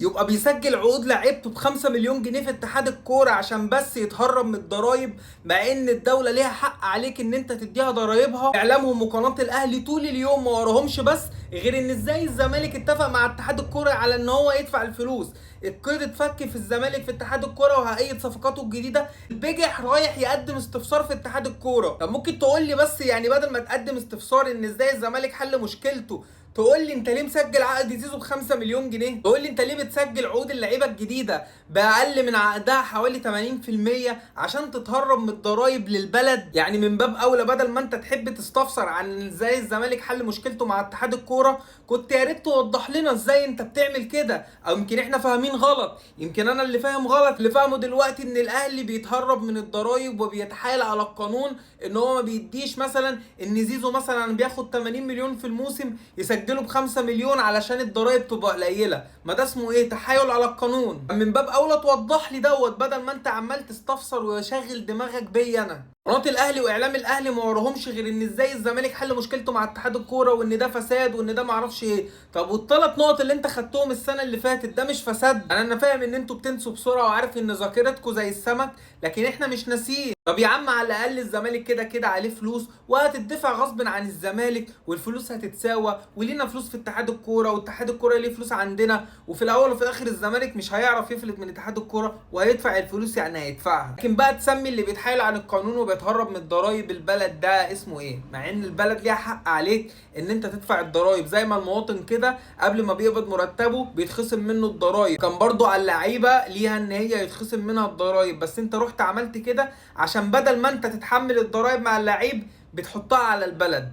يبقى بيسجل عقود لعيبته ب5 مليون جنيه في اتحاد الكوره عشان بس يتهرب من الضرايب، مع ان الدوله ليها حق عليك ان انت تديها ضرايبها. اعلامهم وقناه الاهلي طول اليوم ما وراهمش بس غير ان ازاي الزمالك اتفق مع اتحاد الكوره على ان هو يدفع الفلوس. القيد اتفك في الزمالك في اتحاد الكوره وهيئه صفقاته الجديده. البجح رايح يقدم استفسار في اتحاد الكوره. طب ممكن تقول لي بس يعني بدل ما تقدم استفسار ان ازاي الزمالك حل مشكلته، تقول لي انت ليه مسجل عقد زيزو ب5 مليون جنيه؟ تقول لي انت ليه بتسجل عقود اللعيبه الجديده باقل من عقدها حوالي 80% عشان تتهرب من الضرايب للبلد؟ يعني من باب اولى بدل ما انت تحب تستفسر عن ازاي الزمالك حل مشكلته مع اتحاد الكوره، كنت يا ريت توضح لنا ازاي انت بتعمل كده. او يمكن احنا فاهمين غلط، يمكن انا اللي فاهم غلط. اللي فاهمه دلوقتي ان الاهلي بيتهرب من الضرايب وبيتحايل على القانون ان هو ما بيديش مثلا ان زيزو مثلا بياخد 80 مليون في الموسم يسجله ب5 مليون علشان الضرايب تبقى قليله. ما ده اسمه ايه؟ تحايل على القانون. من باب اولى توضح لي بدل ما انت عمال تستفسر وشاغل دماغك بيا انا. قناه الاهلي واعلام الاهلي ما وراهمش غير ان ازاي الزمالك حل مشكلته مع اتحاد الكوره وان ده فساد وان ده معرفش ايه. طب والثلاث نقط اللي انت خدتهم السنه اللي فاتت ده مش فساد؟ انا فاهم ان انتوا بتنسوا بسرعه وعارف ان ذاكرتكم زي السمك، لكن احنا مش ناسيين. طب يا عم على الاقل الزمالك كده كده عليه فلوس وهتدفع غصب عن الزمالك، والفلوس هتتساوى ولينا فلوس في اتحاد الكوره واتحاد الكوره ليه فلوس عندنا، وفي الاول وفي الاخر الزمالك مش هيعرف يفلت من اتحاد الكوره وهيدفع الفلوس يعني هيدفعها. لكن بقى تسمي اللي بيتحايل عن القانون وبيتهرب من الضرايب البلد ده اسمه ايه؟ مع ان البلد ليها حق عليك ان انت تدفع الضرايب زي ما المواطن كده قبل ما بيقبض مرتبه بيتخصم منه الضرايب. كان برضو على اللعيبه ليها ان هي يتخصم منها الضرايب، بس انت رحت عملت كده عشان بدل ما انت تتحمل الضرايب مع اللعيب بتحطها على البلد.